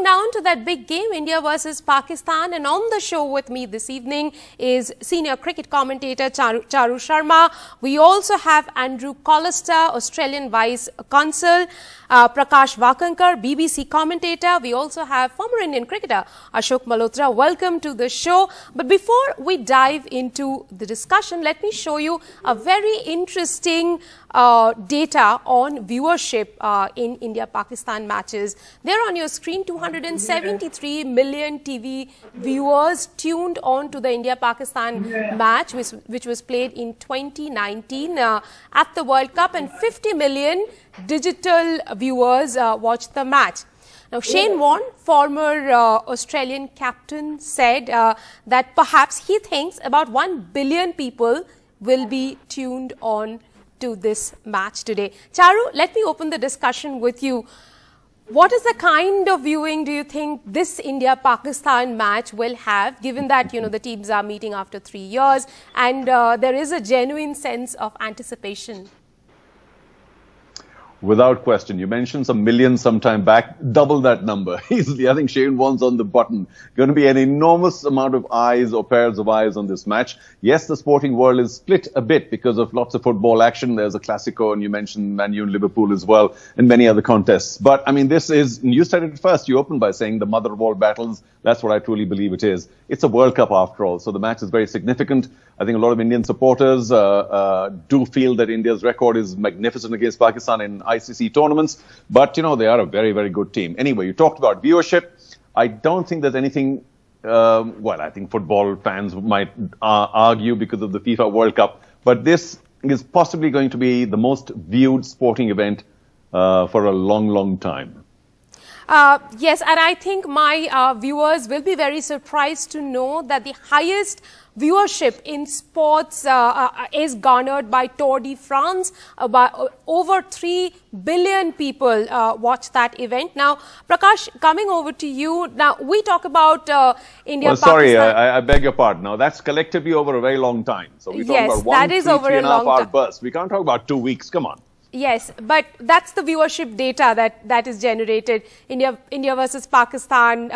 down to that big game, India versus Pakistan. And on the show with me this evening is senior cricket commentator Charu Sharma. We also have Andrew Collister, Australian Vice Consul, Prakash Vakankar, BBC commentator. We also have former Indian cricketer Ashok Malhotra. Welcome to the show. But before we dive into the discussion, let me show you a very interesting data on viewership in India-Pakistan matches. There on your screen, 273 million TV viewers tuned on to the India-Pakistan match, which was played in 2019 at the World Cup, and 50 million digital viewers watched the match. Now, Shane Warne, former Australian captain, said that perhaps he thinks about 1 billion people will be tuned on to this match today. Charu, let me open the discussion with you. What is the kind of viewing do you think this India-Pakistan match will have, given that, you know, the teams are meeting after 3 years and there is a genuine sense of anticipation? Without question. You mentioned some millions sometime back, double that number easily. I think Shane Warne's on the button. Going to be an enormous amount of eyes or pairs of eyes on this match. Yes, the sporting world is split a bit because of lots of football action. There's a Classico, and you mentioned Man U and Liverpool as well, and many other contests. But, I mean, this is, you said it first, you opened by saying the mother of all battles. That's what I truly believe it is. It's a World Cup after all, so the match is very significant. I think a lot of Indian supporters do feel that India's record is magnificent against Pakistan in ICC tournaments, but, you know, they are a very, very good team. Anyway, you talked about viewership. I don't think there's anything, well, I think football fans might argue because of the FIFA World Cup, but this is possibly going to be the most viewed sporting event for a long, long time. Yes, and I think my viewers will be very surprised to know that the highest viewership in sports is garnered by Tour de France. Over 3 billion people watch that event. Now, Prakash, coming over to you. Now, we talk about India, Pakistan. Sorry, I beg your pardon. Now, that's collectively over a very long time. So we talk about 1, 3, 3.5 hour burst. We can't talk about 2 weeks. Come on. Yes, but that's the viewership data that is generated. India versus Pakistan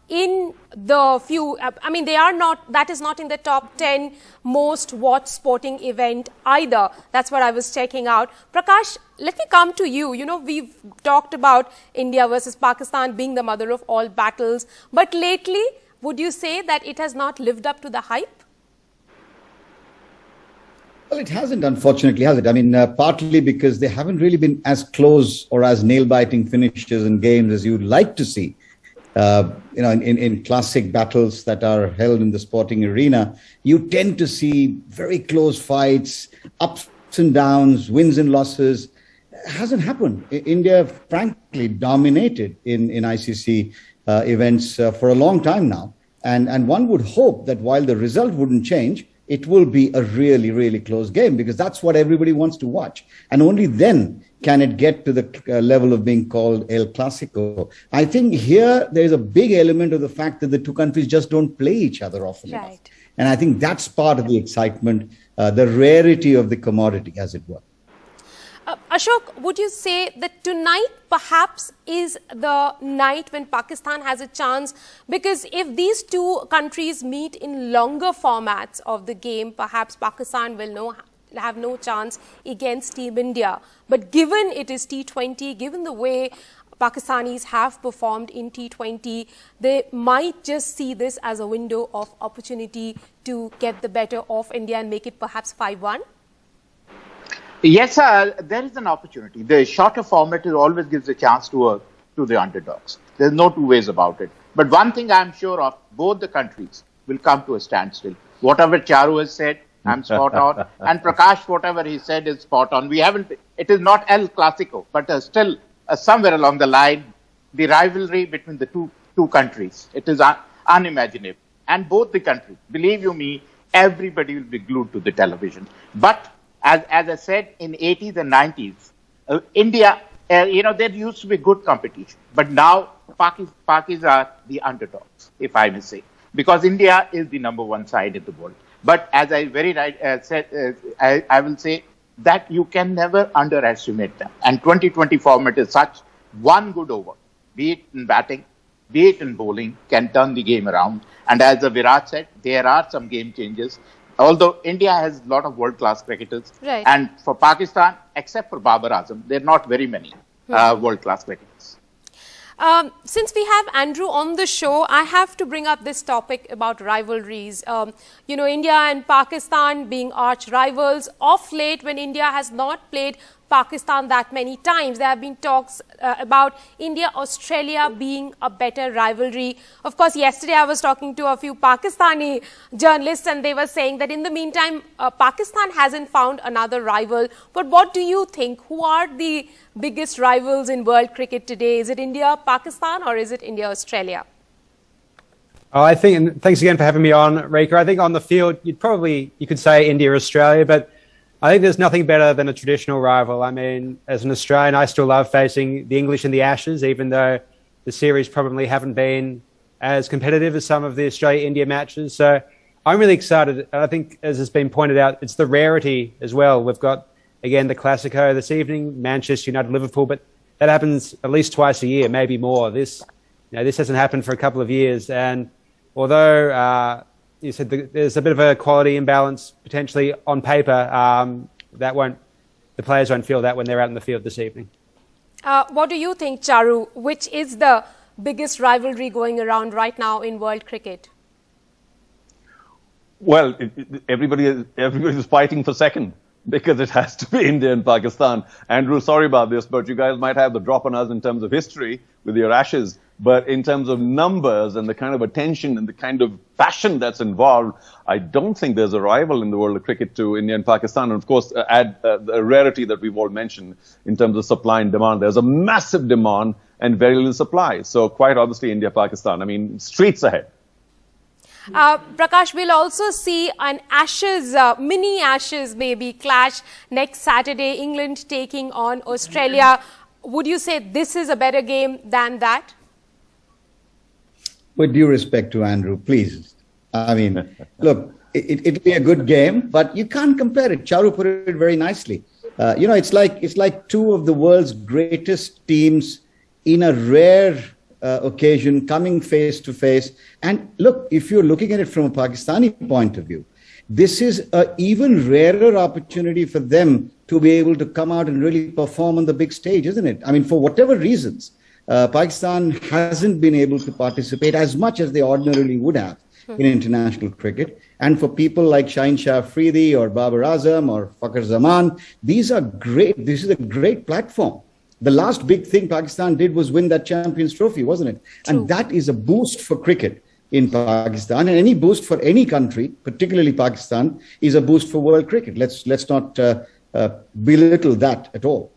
in the few, I mean, they are not, that is not in the top 10 most watched sporting event either. That's what I was checking out. Prakash, let me come to you. You know, we've talked about India versus Pakistan being the mother of all battles. But lately, would you say that it has not lived up to the hype? Well, it hasn't, unfortunately, has it? I mean, partly because they haven't really been as close or as nail-biting finishes in games as you'd like to see. You know, in classic battles that are held in the sporting arena, you tend to see very close fights, ups and downs, wins and losses. It hasn't happened. India, frankly, dominated in ICC events for a long time now. And one would hope that while the result wouldn't change, it will be a really, really close game, because that's what everybody wants to watch. And only then can it get to the level of being called El Clasico. I think here there is a big element of the fact that the two countries just don't play each other often enough. And I think that's part of the excitement, the rarity of the commodity, as it were. Ashok, would you say that tonight perhaps is the night when Pakistan has a chance? Because if these two countries meet in longer formats of the game, perhaps Pakistan will have no chance against Team India. But given it is T20, given the way Pakistanis have performed in T20, they might just see this as a window of opportunity to get the better of India and make it perhaps 5-1. Yes, there is an opportunity. The shorter format always gives a chance to the underdogs. There's no two ways about it. But one thing I'm sure of, both the countries will come to a standstill. Whatever Charu has said, I'm spot on. And Prakash, whatever he said is spot on. It is not El Clasico, but still somewhere along the line, the rivalry between the two countries, it is unimaginable. And both the countries, believe you me, everybody will be glued to the television. But as I said, in 80s and 90s, India, you know, there used to be good competition. But now, Pakis are the underdogs, if I may say. Because India is the #1 side in the world. But as I said, I will say that you can never underestimate them. And 2020 format is such, one good over, be it in batting, be it in bowling, can turn the game around. And as Virat said, there are some game changers. Although India has a lot of world-class cricketers. Right. And for Pakistan, except for Babar Azam, there are not very many world-class cricketers. Since we have Andrew on the show, I have to bring up this topic about rivalries. You know, India and Pakistan being arch rivals. Of late, when India has not played Pakistan that many times, there have been talks about India-Australia being a better rivalry. Of course, yesterday I was talking to a few Pakistani journalists and they were saying that in the meantime, Pakistan hasn't found another rival. But what do you think? Who are the biggest rivals in world cricket today? Is it India, Pakistan, or is it India-Australia? Oh, I think, and thanks again for having me on, Rika. I think on the field, you could say India-Australia, but I think there's nothing better than a traditional rival. I mean, as an Australian, I still love facing the English in the Ashes, even though the series probably haven't been as competitive as some of the Australia-India matches. So I'm really excited. And I think, as has been pointed out, it's the rarity as well. We've got, again, the Classico this evening, Manchester United, Liverpool, but that happens at least twice a year, maybe more. This hasn't happened for a couple of years. And although you said there's a bit of a quality imbalance potentially on paper, the players won't feel that when they're out in the field this evening. What do you think, Charu? Which is the biggest rivalry going around right now in world cricket? Well, everybody is fighting for second, because it has to be India and Pakistan. Andrew, sorry about this, but you guys might have the drop on us in terms of history with your Ashes. But in terms of numbers and the kind of attention and the kind of passion that's involved, I don't think there's a rival in the world of cricket to India and Pakistan. And of course, add the rarity that we've all mentioned in terms of supply and demand. There's a massive demand and very little supply. So quite obviously, India, Pakistan, I mean, streets ahead. Prakash, we'll also see an Ashes, mini Ashes maybe, clash next Saturday, England taking on Australia. Would you say this is a better game than that? With due respect to Andrew, please. I mean, look, it'll be a good game, but you can't compare it. Charu put it very nicely. It's like two of the world's greatest teams in a rare occasion coming face to face. And look, if you're looking at it from a Pakistani point of view, this is an even rarer opportunity for them to be able to come out and really perform on the big stage, isn't it? I mean, for whatever reasons, Pakistan hasn't been able to participate as much as they ordinarily would have in international cricket. And for people like Shaheen Shah Afridi or Babar Azam or Fakhar Zaman, these are great. This is a great platform. The last big thing Pakistan did was win that Champions Trophy, wasn't it? True. And that is a boost for cricket in Pakistan. And any boost for any country, particularly Pakistan, is a boost for world cricket. Let's not belittle that at all.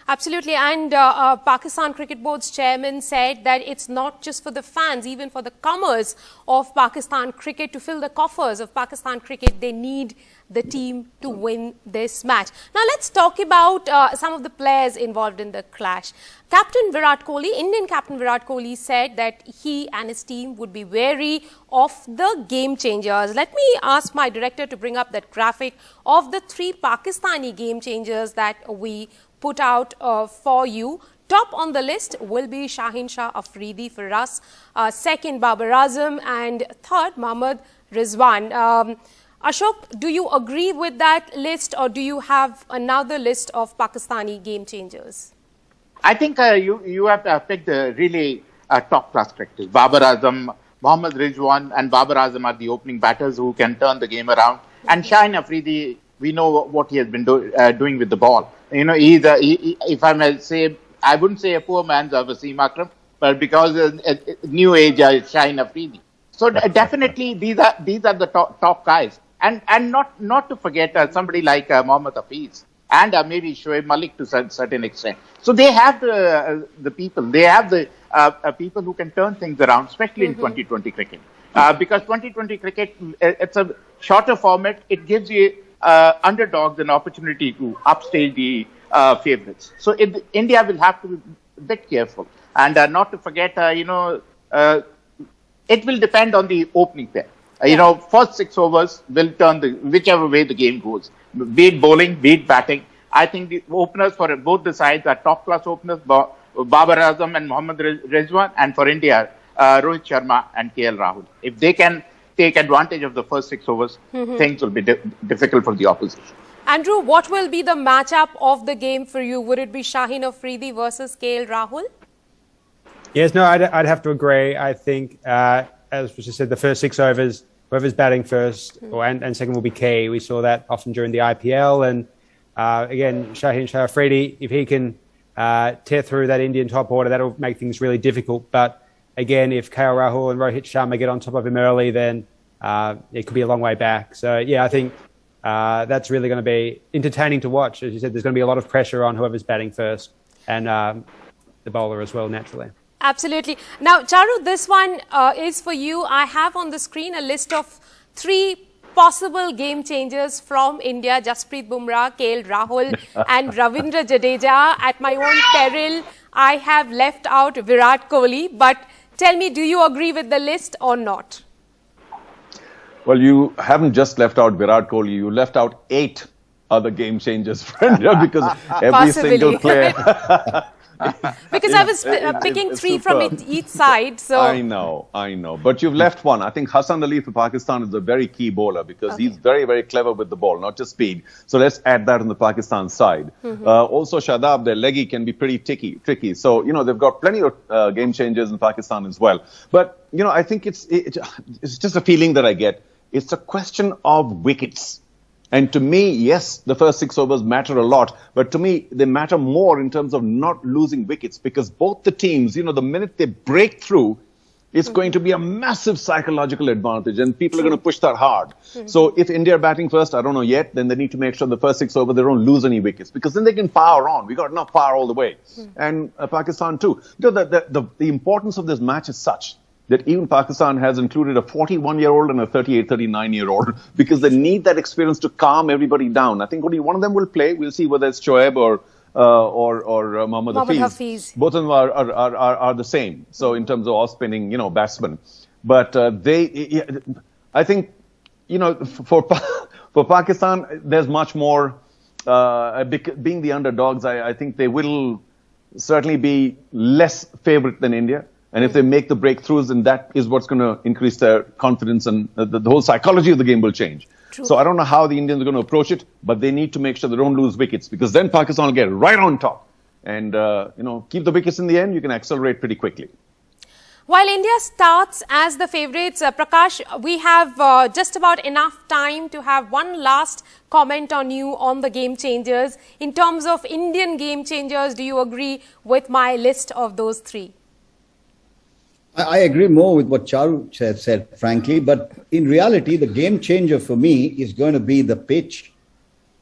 Absolutely. And Pakistan Cricket Board's chairman said that it's not just for the fans, even for the comers of Pakistan cricket, to fill the coffers of Pakistan cricket, they need the team to win this match. Now let's talk about some of the players involved in the clash. Captain Virat Kohli, Indian captain Virat Kohli, said that he and his team would be wary of the game changers. Let me ask my director to bring up that graphic of the 3 Pakistani game changers that we put out for you. Top on the list will be Shaheen Shah Afridi for us, second Babar Azam, and third Mohammad Rizwan. Ashok, do you agree with that list, or do you have another list of Pakistani game changers? I think you have to pick the really top-class cricketers. Babar Azam, Mohammad Rizwan and Babar Azam are the opening batters who can turn the game around. And Shaheen Afridi, we know what he has been doing with the ball. You know, if I may say, I wouldn't say a poor man's Wasim Akram, but because new age Shaheen Afridi. So definitely these are the top guys. And not to forget somebody like Mohammad Hafiz and maybe Shoaib Malik to a certain extent. So they have the people. They have the people who can turn things around, especially in 2020 cricket. Because 2020 cricket, it's a shorter format. It gives you underdogs an opportunity to upstage the favourites. So India will have to be a bit careful. And not to forget, it will depend on the opening pair. First 6 overs will turn whichever way the game goes. Be it bowling, be it batting. I think the openers for both the sides are top-class openers, Babar Azam and Mohammad Rizwan. And for India, Rohit Sharma and KL Rahul. If they can take advantage of the first 6 overs, things will be difficult for the opposition. Andrew, what will be the matchup of the game for you? Would it be Shaheen Afridi versus KL Rahul? Yes, no, I'd have to agree. I think, as was just said, the first 6 overs, whoever's batting first and second will be key. We saw that often during the IPL. And again, Shaheen Afridi, if he can tear through that Indian top order, that'll make things really difficult. But again, if KL Rahul and Rohit Sharma get on top of him early, then it could be a long way back. So, yeah, I think that's really going to be entertaining to watch. As you said, there's going to be a lot of pressure on whoever's batting first and the bowler as well, naturally. Absolutely. Now, Charu, this one is for you. I have on the screen a list of 3 possible game changers from India: Jasprit Bumrah, KL Rahul and Ravindra Jadeja. At my own peril, I have left out Virat Kohli. But tell me, do you agree with the list or not? Well, you haven't just left out Virat Kohli, you left out 8 other game changers for India because every single player... Because I was picking 3 from each side. So I know. But you've left one. I think Hassan Ali for Pakistan is a very key bowler because he's very, very clever with the ball, not just speed. So let's add that on the Pakistan side. Also, Shadab, their leggy can be pretty tricky. So, they've got plenty of game changers in Pakistan as well. But, I think it's just a feeling that I get. It's a question of wickets. And to me, yes, the first 6 overs matter a lot. But to me, they matter more in terms of not losing wickets because both the teams, the minute they break through, it's going to be a massive psychological advantage and people are going to push that hard. So if India are batting first, I don't know yet, then they need to make sure the first 6 overs, they don't lose any wickets because then they can power on. We got enough power all the way. And Pakistan too. The importance of this match is such that even Pakistan has included a 41-year-old and a 38, 39-year-old because they need that experience to calm everybody down. I think only one of them will play. We'll see whether it's Shoaib or Mohammad Hafiz. Both of them are the same. So in terms of off-spinning, batsmen. But I think, for Pakistan, there's much more, being the underdogs, I think they will certainly be less favourite than India. And if they make the breakthroughs, then that is what's going to increase their confidence and the whole psychology of the game will change. True. So I don't know how the Indians are going to approach it, but they need to make sure they don't lose wickets because then Pakistan will get right on top. And, keep the wickets in the end, you can accelerate pretty quickly. While India starts as the favourites, Prakash, we have just about enough time to have one last comment on you on the game changers. In terms of Indian game changers, do you agree with my list of those 3? I agree more with what Charu said, frankly, but in reality, the game changer for me is going to be the pitch.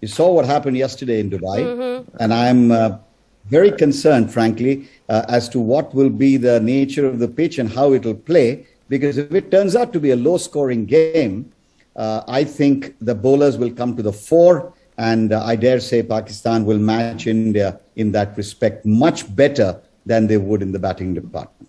You saw what happened yesterday in Dubai, and I'm very concerned, frankly, as to what will be the nature of the pitch and how it will play, because if it turns out to be a low-scoring game, I think the bowlers will come to the fore, and I dare say Pakistan will match India in that respect much better than they would in the batting department.